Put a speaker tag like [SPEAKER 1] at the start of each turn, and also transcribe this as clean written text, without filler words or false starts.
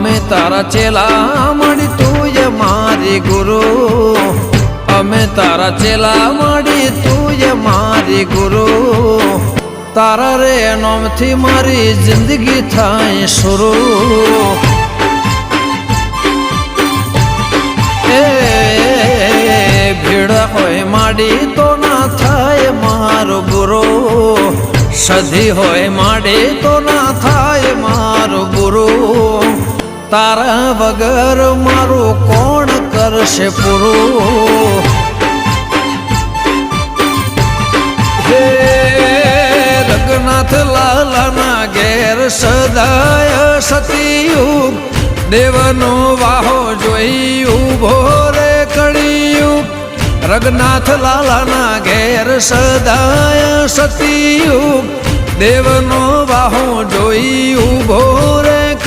[SPEAKER 1] અમે તારા ચેલા મળી તું મારી ગુરુ અમે તારા ચેલા મળી તું મારી ગુરુ તારા રે નોમથી મારી જિંદગી થાય શરૂ એ ભીડ હોય માડી તો ના થાય મારો ગુરુ સધી હોય માડી તો ના થાય મારો ગુરુ તારા વગર મારું કોણ કરશે પૂરું હે રઘનાથ લાલાના ઘેર સદાય સતીયુગ દેવનો વાહો જોઈ ઉભો રે કળિયુગ રઘનાથ લાલાના ઘેર સદાય સતીયુગ દેવનો વાહો જોઈ ઉભો રે